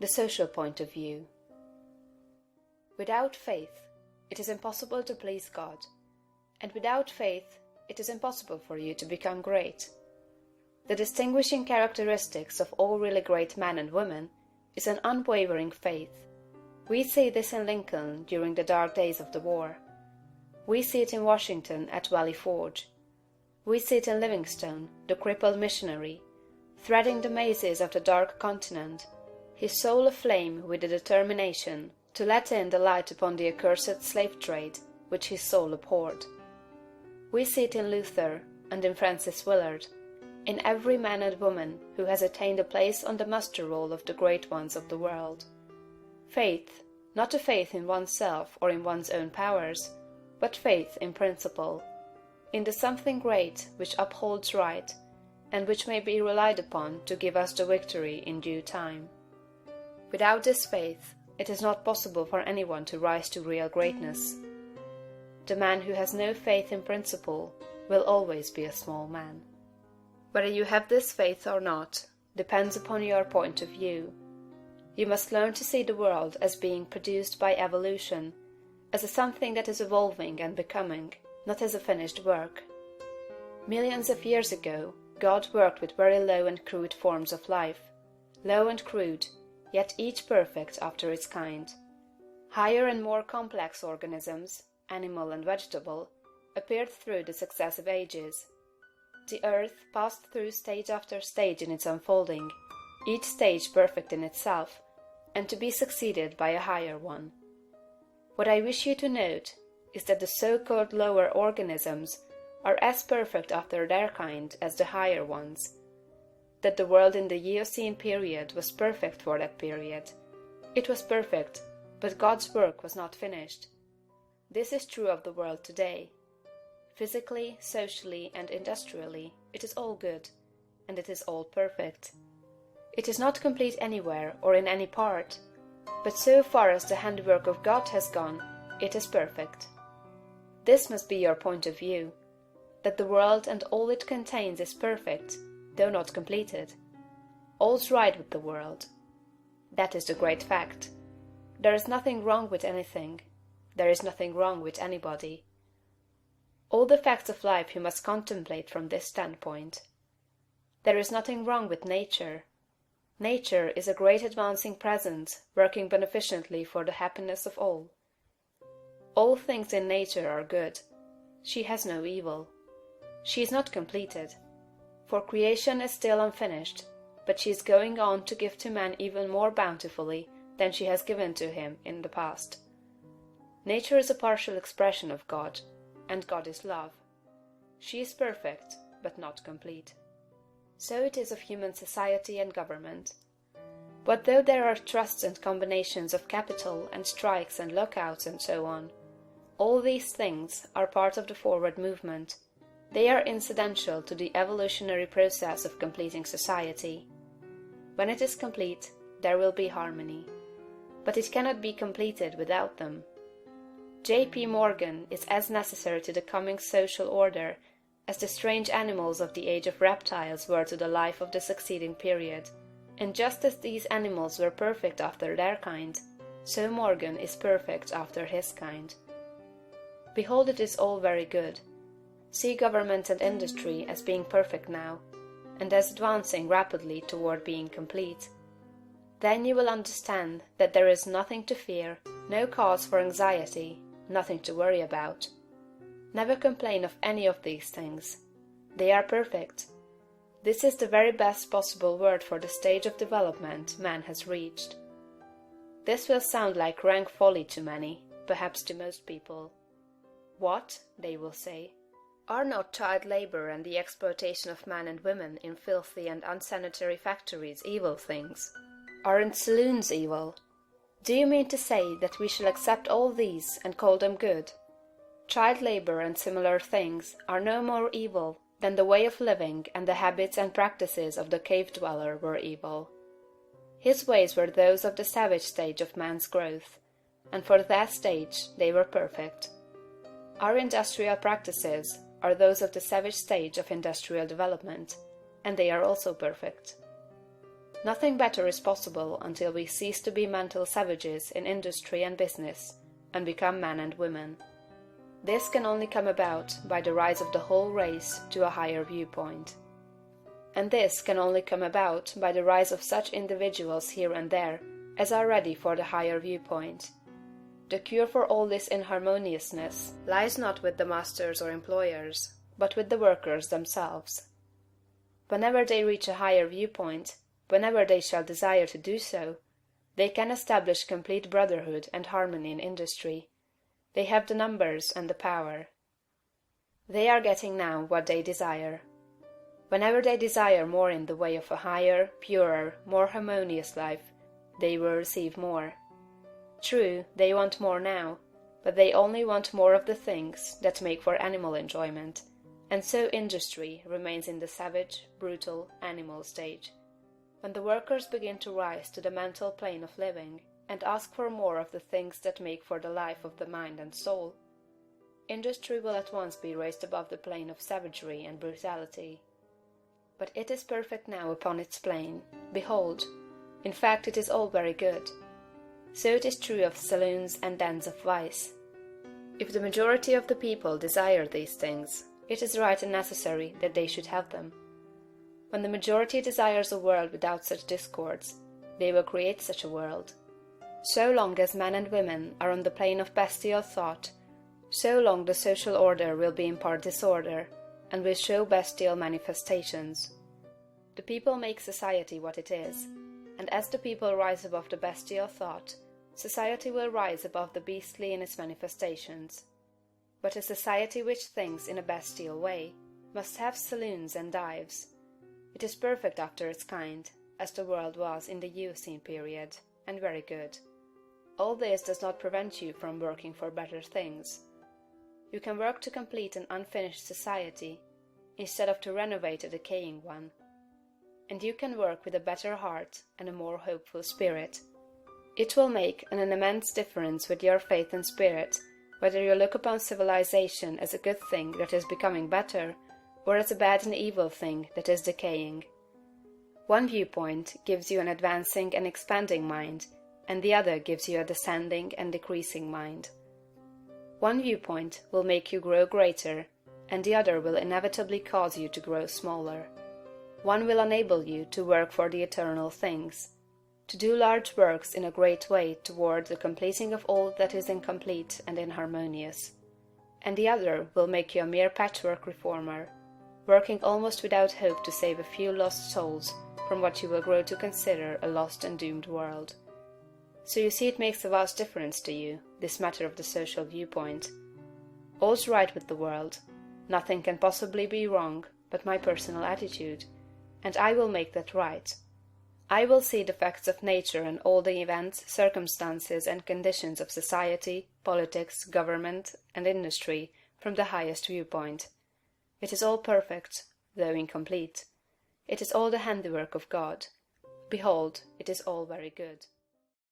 The social point of view. Without faith, it is impossible to please God, and without faith, it is impossible for you to become great. The distinguishing characteristics of all really great men and women is an unwavering faith. We see this in Lincoln during the dark days of the war. We see it in Washington at Valley Forge. We see it in Livingstone, the crippled missionary, threading the mazes of the dark continent, his soul aflame with the determination to let in the light upon the accursed slave trade which his soul abhorred. We see it in Luther and in Francis Willard, in every man and woman who has attained a place on the muster roll of the great ones of the world. Faith, not a faith in oneself or in one's own powers, but faith in principle, in the something great which upholds right, and which may be relied upon to give us the victory in due time. Without this faith, it is not possible for anyone to rise to real greatness. The man who has no faith in principle will always be a small man. Whether you have this faith or not depends upon your point of view. You must learn to see the world as being produced by evolution, as a something that is evolving and becoming, not as a finished work. Millions of years ago, God worked with very low and crude forms of life, low and crude, yet each perfect after its kind. Higher and more complex organisms, animal and vegetable, appeared through the successive ages. The earth passed through stage after stage in its unfolding, each stage perfect in itself, and to be succeeded by a higher one. What I wish you to note is that the so-called lower organisms are as perfect after their kind as the higher ones, that the world in the Eocene period was perfect for that period. It was perfect, but God's work was not finished. This is true of the world today. Physically, socially, and industrially, it is all good, and it is all perfect. It is not complete anywhere or in any part, but so far as the handiwork of God has gone, it is perfect. This must be your point of view, that the world and all it contains is perfect, though not completed. All's right with the world. That is the great fact. There is nothing wrong with anything. There is nothing wrong with anybody. All the facts of life you must contemplate from this standpoint. There is nothing wrong with nature. Nature is a great advancing presence working beneficently for the happiness of all. All things in nature are good. She has no evil. She is not completed, for creation is still unfinished, but she is going on to give to man even more bountifully than she has given to him in the past. Nature is a partial expression of God, and God is love. She is perfect, but not complete. So it is of human society and government. But though there are trusts and combinations of capital and strikes and lockouts and so on, all these things are part of the forward movement. They are incidental to the evolutionary process of completing society. When it is complete, there will be harmony. But it cannot be completed without them. J.P. Morgan is as necessary to the coming social order as the strange animals of the age of reptiles were to the life of the succeeding period. And just as these animals were perfect after their kind, so Morgan is perfect after his kind. Behold, it is all very good. See government and industry as being perfect now, and as advancing rapidly toward being complete. Then you will understand that there is nothing to fear, no cause for anxiety, nothing to worry about. Never complain of any of these things. They are perfect. This is the very best possible word for the stage of development man has reached. This will sound like rank folly to many, perhaps to most people. What, they will say, are not child labor and the exploitation of men and women in filthy and unsanitary factories evil things? Aren't saloons evil? Do you mean to say that we shall accept all these and call them good? Child labor and similar things are no more evil than the way of living and the habits and practices of the cave-dweller were evil. His ways were those of the savage stage of man's growth, and for that stage they were perfect. Our industrial practices are those of the savage stage of industrial development, and they are also perfect. Nothing better is possible until we cease to be mental savages in industry and business, and become men and women. This can only come about by the rise of the whole race to a higher viewpoint. And this can only come about by the rise of such individuals here and there as are ready for the higher viewpoint. The cure for all this inharmoniousness lies not with the masters or employers, but with the workers themselves. Whenever they reach a higher viewpoint, whenever they shall desire to do so, they can establish complete brotherhood and harmony in industry. They have the numbers and the power. They are getting now what they desire. Whenever they desire more in the way of a higher, purer, more harmonious life, they will receive more. True, they want more now, but they only want more of the things that make for animal enjoyment, and so industry remains in the savage, brutal, animal stage. When the workers begin to rise to the mental plane of living, and ask for more of the things that make for the life of the mind and soul, industry will at once be raised above the plane of savagery and brutality. But it is perfect now upon its plane. Behold, in fact it is all very good. So it is true of saloons and dens of vice. If the majority of the people desire these things, it is right and necessary that they should have them. When the majority desires a world without such discords, they will create such a world. So long as men and women are on the plane of bestial thought, so long the social order will be in part disorder, and will show bestial manifestations. The people make society what it is, and as the people rise above the bestial thought, society will rise above the beastly in its manifestations. But a society which thinks in a bestial way must have saloons and dives. It is perfect after its kind, as the world was in the Eocene period, and very good. All this does not prevent you from working for better things. You can work to complete an unfinished society, instead of to renovate a decaying one. And you can work with a better heart and a more hopeful spirit. It will make an immense difference with your faith and spirit, whether you look upon civilization as a good thing that is becoming better, or as a bad and evil thing that is decaying. One viewpoint gives you an advancing and expanding mind, and the other gives you a descending and decreasing mind. One viewpoint will make you grow greater, and the other will inevitably cause you to grow smaller. One will enable you to work for the eternal things, to do large works in a great way toward the completing of all that is incomplete and inharmonious, and the other will make you a mere patchwork reformer, working almost without hope to save a few lost souls from what you will grow to consider a lost and doomed world. So you see it makes a vast difference to you, this matter of the social viewpoint. All's right with the world. Nothing can possibly be wrong but my personal attitude, and I will make that right. I will see the facts of nature and all the events, circumstances, and conditions of society, politics, government, and industry from the highest viewpoint. It is all perfect, though incomplete. It is all the handiwork of God. Behold, it is all very good.